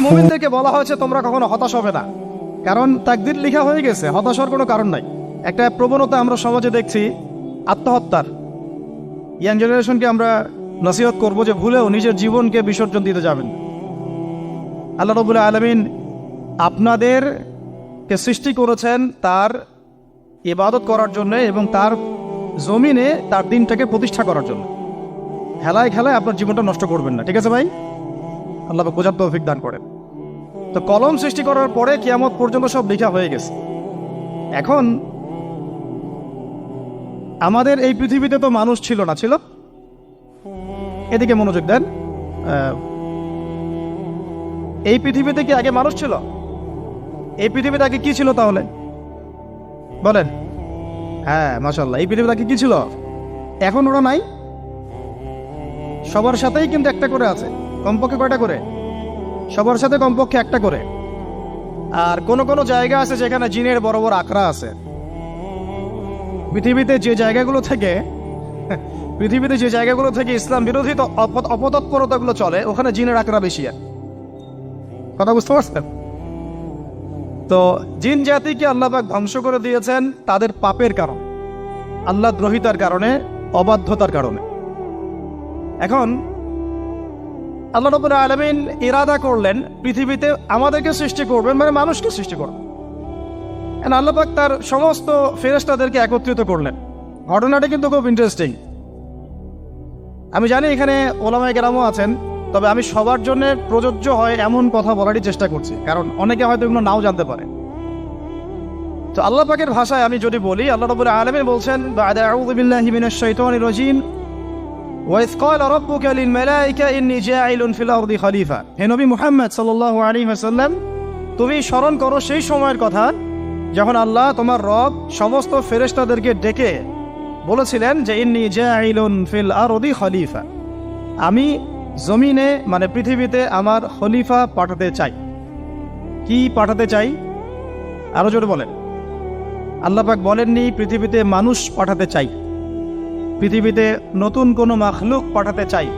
মুমিনদেরকে বলা হয়েছে তোমরা কখনো হতাশ হবে না, কারণ তাকদীর লেখা হয়ে গেছে, হতাশ হওয়ার কোনো কারণ নাই। একটা প্রবণতা আমরা সমাজে দেখছি আত্মহত্যার। ইয়াং জেনারেশনকে আমরা নসিহত করব যে ভুলেও নিজের জীবনকে বিসর্জন দিতে যাবেন। আল্লাহ রাব্বুল আলামিন আপনাদেরকে সৃষ্টি করেছেন তার ইবাদত করার জন্য এবং তার জমিনে তার দিনটাকে প্রতিষ্ঠা করার জন্য। খেলায় খেলায় আপনার জীবনটা নষ্ট করবেন না, ঠিক আছে ভাই? আল্লাহ বোঝার তৌফিক দান করেন। তো কলম সৃষ্টি করার পরে কিয়ামত পর্যন্ত সব লেখা হয়ে গেছে। এখন আমাদের এই পৃথিবীতে তো মানুষ ছিল না, ছিল? এদিকে মনোযোগ দেন। এই পৃথিবীতে কি আগে মানুষ ছিল? এই পৃথিবীতে আগে কি ছিল তাহলে বলেন? হ্যাঁ, মাশাআল্লাহ। এই পৃথিবীতে আগে কি ছিল? এখন ওরা নাই? সবার সাথেই কিন্তু একটা করে আছে। কমপক্ষে কয়টা করে? সবার সাথে কমপক্ষে একটা করে। আর কোন কোন জায়গা আছে যেখানে জিনের বড় বড় আখড়া আছে। পৃথিবীতে যে জায়গাগুলো থেকে ইসলাম বিরোধী অপতৎপরতাগুলো চলে, ওখানে জিনের আখড়া বেশি। কথা বুঝতে পারছেন? তো জিন জাতিকে আল্লাহ পাক ধ্বংস করে দিয়েছেন তাদের পাপের কারণে, আল্লাহ দ্রোহিতার কারণে, অবাধ্যতার কারণে। এখন আল্লাহ রাব্বুল আলামিন ইরাদা করলেন পৃথিবীতে আমাদেরকে সৃষ্টি করবেন, মানে মানুষকে সৃষ্টি করবেন। আল্লাহ পাক তার সমস্ত ফেরেশতাদেরকে একত্রিত করলেন। ঘটনাটা কিন্তু খুব ইন্টারেস্টিং। আমি জানি এখানে ওলামায়ে কেরামও আছেন, তবে আমি সবার জন্য প্রযোজ্য হয় এমন কথা বলারই চেষ্টা করছি, কারণ অনেকে হয়তো এগুলো নাও জানতে পারে। তো আল্লাহ পাকের ভাষায় আমি যদি বলি, আল্লাহ রাব্বুল আলামিন বলছেন, বা'দা আউযু বিল্লাহি মিনাশ শাইতানির রাজীম, ওয়াইয ক্বালা রাব্বুকা লিল মালায়েকা ইন্নী জাইলুন ফিল আরদি খলিফা। হে নবী মুহাম্মদ সাল্লাল্লাহু আলাইহি ওয়াসাল্লাম, তুমি স্মরণ করো সেই সময়ের কথা যখন আল্লাহ তোমার রব সমস্ত ফেরেশতাদেরকে ডেকে বলেছিলেন যে ইন্নী জাইলুন ফিল আরদি খলিফা, আমি জমিনে মানে পৃথিবীতে আমার খলিফা পাঠাতে চাই। কি পাঠাতে চাই? আরো জোরে বলেন। আল্লাহ পাক বলেননি পৃথিবীতে মানুষ পাঠাতে চাই, পৃথিবীতে নতুন কোনো মাখলুক পাঠাতে চাই।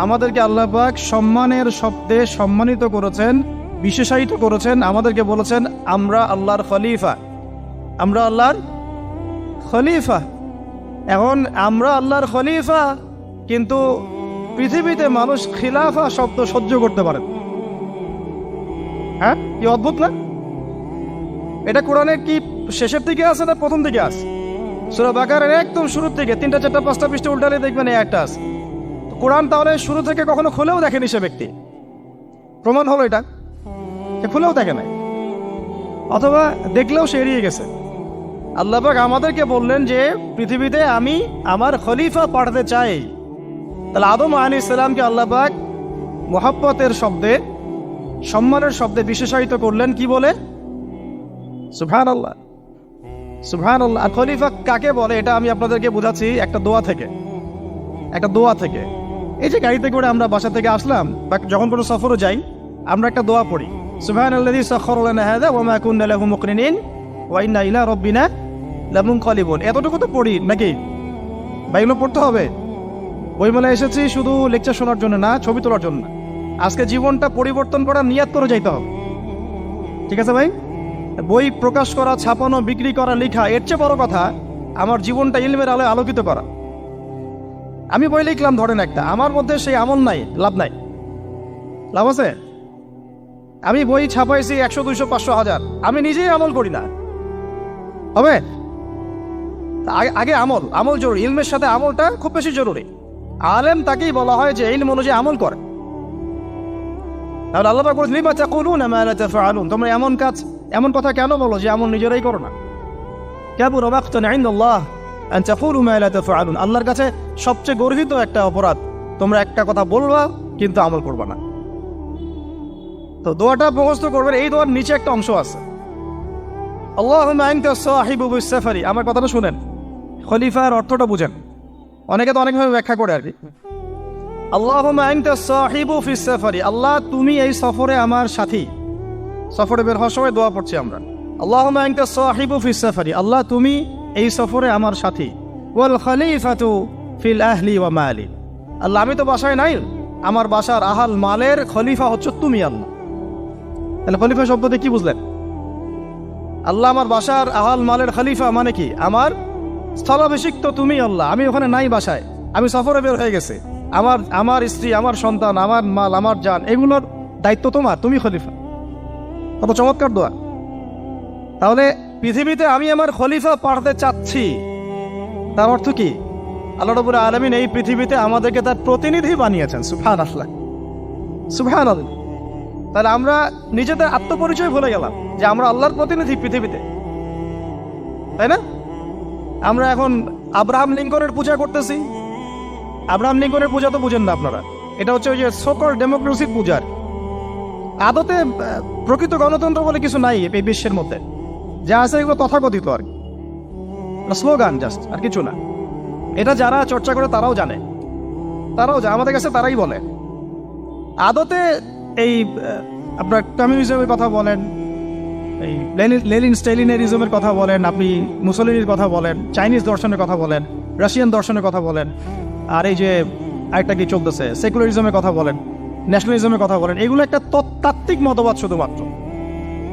আমাদেরকে আল্লাহ পাক সম্মানের শব্দে সম্মানিত করেছেন, বিশেষায়িত করেছেন। আমাদেরকে বলেছেন আমরা আল্লাহর খলিফা, আমরা আল্লাহর খলিফা। এখন আমরা আল্লাহর খলিফা, কিন্তু পৃথিবীতে মানুষ খিলাফা শব্দ সহ্য করতে পারে। হ্যাঁ, কি অদ্ভুত না? এটা কোরআনের কি শেষের দিকে আছে না প্রথম দিকে আছে? সূরা বাকারার একদম শুরুর থেকে 3টা 4টা 5টা পৃষ্ঠা উল্টালে দেখবেন এই একটা আছে। কোরআন তাহলে শুরু থেকে কখনো খুলেও দেখেনি সে ব্যক্তি। প্রমাণ হলো এটা, সে খুলেও দেখে নাই, অথবা দেখলেও সে এড়িয়ে গেছে। আল্লাহ পাক আমাদেরকে বললেন যে পৃথিবীতে আমি আমার খলিফা পাঠাতে চাই। তাহলে আদম আলাইহিস সালামকে আল্লাহ পাক মুহাব্বতের শব্দে, সম্মানের শব্দে বিশেষায়িত করলেন কি বলে? সুবহানাল্লাহ, সুবহানাল্লাহ। আর খলিফা কাকে বলে এটা আমি আপনাদেরকে বোঝাচ্ছি একটা দোয়া থেকে। এই যে গাড়িতে করে আমরা বাসা থেকে আসলাম বা যখন কোনো সফরে যাই, আমরা একটা দোয়া পড়ি, সুবহানাল্লাযী সাখখারা লানা হাযা ওয়া মা কুন্না লাহু মুকরিনিন ওয়া ইন্না ইলা রাব্বিনা লামুনকালিবুন। এতটুকু তো পড়ি নাকি? বা এগুলো পড়তে হবে? বইমেলায় এসেছি শুধু লেকচার শোনার জন্য না, ছবি তোলার জন্য না। আজকে জীবনটা পরিবর্তন করার নিয়াত করে যাইতে হবে, ঠিক আছে ভাই? বই প্রকাশ করা, ছাপানো, বিক্রি করা, লেখা, এর চেয়ে বড় কথা আমার জীবনটা ইলমের আলোয় আলোকিত করা। আমি বই লিখলাম ধরেন একটা, আমার মধ্যে সেই আমল নাই, লাভ নাই। লাভ আছে? আমি বই ছাপাইছি 100, 200, 500, 1000, আমি নিজেই আমল করি না, হবে? আগে আমল জরুরি। ইলমের সাথে আমলটা খুব বেশি জরুরি। আলেম তাকেই বলা হয় যে ইলম অনুযায়ী আমল করে। তাহলে আল্লাহ পাক বলেন লিমা তাকুলুনা মা লা তাফআলুন, তোমরা এমন কথা কেন বলো যে আমল নিজেরাই করো না? কাবুরা মাকতান ইনদাল্লাহ আন তাকুলু মা লা তাফআলুন, আল্লাহর কাছে সবচেয়ে গর্হিত একটা অপরাধ তোমরা একটা কথা বলবা কিন্তু আমল করবা না। তো দোয়াটা মুখস্থ করবেন। এই দোয়ার নিচে একটা অংশ আছে, আল্লাহুম্মা আনতা সাহিবু বিস সাফারি। আমার কথাটা শুনেন, খলিফার অর্থটা বুঝেন। অনেকে তো অনেকভাবে ব্যাখ্যা করে আর কি। আল্লাহুম্মা আনতা সাহিবু ফিস সাফারি, আল্লাহ তুমি এই সফরে আমার সাথী। সফরে বের হওয়ার সময় দোয়া পড়ছি আমরা, আল্লাহুম্মা আনতা সাহিবু ফিস সাফারি, আল্লাহ তুমি এই সফরে আমার সাথী। ওয়াল খলিফাতু ফিল আহলি ওয়া মালি, আল্লাহ আমি তো বাসায় নাই, আমার বাসার আহাল মালের খলিফা হচ্ছে তুমি আল্লাহ। তাহলে খলিফা শব্দতে কি বুঝলেন? আল্লাহ আমার বাসার আহাল মালের খলিফা মানে কি? আমার স্থলাভিষিক্ত তুমি আল্লাহ, আমি ওখানে নাই বাসায়, আমি সফরে বের হয়ে গেছে, আমার স্ত্রী, আমার সন্তান, আমার মাল, আমার জান, এগুলোর দায়িত্ব তোমার, তুমি খলিফা। কত চমৎকার দোয়া। তাহলে পৃথিবীতে আমি আমার খলিফা পাঠাতে চাচ্ছি, তার অর্থ কি? আল্লাহ রাব্বুল আলামিন এই পৃথিবীতে আমাদেরকে তার প্রতিনিধি বানিয়েছেন। সুবহানাল্লাহ, সুবহানাল্লাহ। তাহলে আমরা নিজেদের আত্মপরিচয় ভুলে গেলাম যে আমরা আল্লাহর প্রতিনিধি পৃথিবীতে, তাই না? আমরা এখন আব্রাহাম লিঙ্কনের পূজা করতেছি। আব্রাহাম লিঙ্কনের পূজা তো বুঝেন না আপনারা, এটা হচ্ছে ওই যে সোকল ডেমোক্রেসির পূজার। আদতে প্রকৃত গণতন্ত্র বলে কিছু নাই এই বিশ্বের মধ্যে, যা আছে এগুলো তথাকথিত আর কি, স্লোগান জাস্ট, আর কিছু না। এটা যারা চর্চা করে তারাও জানে, আমাদের কাছে তারাই বলে। আদতে এই আপনার কমিউনিজমের কথা বলেন, এই লেনিন স্টেলিনারিজমের কথা বলেন, আপনি মুসলিনের কথা বলেন, চাইনিজ দর্শনের কথা বলেন, রাশিয়ান দর্শনের কথা বলেন, আর এই যে আরেকটা কি চলতেছে সেকুলারিজমের কথা বলেন, ন্যাশনালিজমের কথা বলেন, এগুলো একটা তাত্ত্বিক মতবাদ শুধুমাত্র।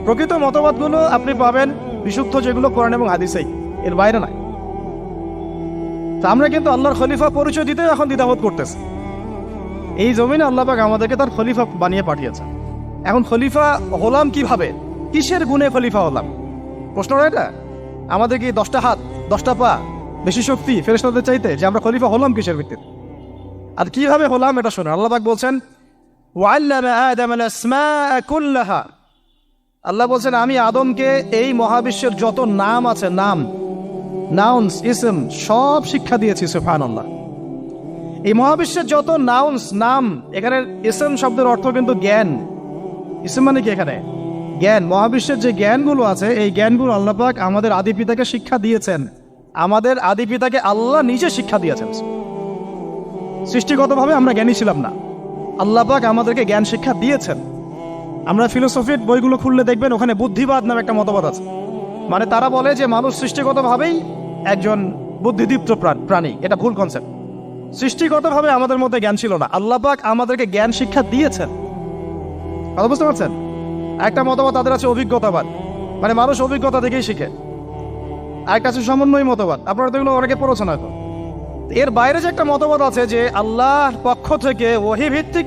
প্রকৃত মতবাদগুলো আপনি পাবেন বিশুদ্ধ যেগুলো কোরআন এবং হাদিসেই, এর বাইরে নাই। তা আমরা কিন্তু আল্লাহর খলিফা পরিচয় দিতে এখন দ্বিধাবোধ করতেছি। এই জমিনে আল্লাহ পাক আমাদেরকে তার খলিফা বানিয়ে পাঠিয়েছেন। এখন খলিফা হলাম কিভাবে, কিসের গুণে খলিফা হলাম? প্রশ্নটা এটা। আমাদের কি 10টা হাত, 10টা পা, বেশি শক্তি ফেরেশতাদের চাইতে, যে আমরা খলিফা হলাম কিসের ভিত্তিতে আর কিভাবে হলাম? এটা শুনুন। আল্লাহ পাক বলছেন ওয়াল্লামা আদামাল আসমাআ কুল্লাহা, আল্লাহ বলছেন আমি আদমকে এই মহাবিশ্বের যত নাম আছে, নাউন্স, ইসম, সব শিক্ষা দিয়েছি। সুবহানাল্লাহ। এই মহাবিশ্বের যত নাম, এখানে ইসম শব্দের অর্থ কিন্তু জ্ঞান। ইসম মানে কি? এখানে জ্ঞান। মহাবিশ্বের যে জ্ঞানগুলো আছে, এই জ্ঞানগুলো আল্লাহ পাক আমাদের আদি পিতাকে শিক্ষা দিয়েছেন। আমাদের আদি পিতাকে আল্লাহ নিজে শিক্ষা দিয়েছেন। সৃষ্টিগতভাবে আমরা জ্ঞানী ছিলাম না, আল্লাহ পাক আমাদেরকে জ্ঞান শিক্ষা দিয়েছেন। আমরা ফিলোসফির বইগুলো খুললে দেখবেন ওখানে বুদ্ধিবাদ নামে একটা মতবাদ আছে। মানে তারা বলে যে মানুষ সৃষ্টিগতভাবেই একজন বুদ্ধিদীপ্ত প্রাণী। এটা ভুল কনসেপ্ট। সৃষ্টিগতভাবে আমাদের মধ্যে জ্ঞান ছিল না, আল্লাহ পাক আমাদেরকে জ্ঞান শিক্ষা দিয়েছেন। কথা বুঝতে পারছেন? একটা মতবাদ তাদের আছে অভিজ্ঞতাবাদ, মানে মানুষ অভিজ্ঞতা থেকেই শিখে। আরেকটা আছে সমন্বয় মতবাদ, আপনারা তো এগুলো অনেকে পড়েছেন হয়তো। এর বাইরে যে একটা মতবাদ আছে যে আল্লাহর পক্ষ থেকে ওহী ভিত্তিক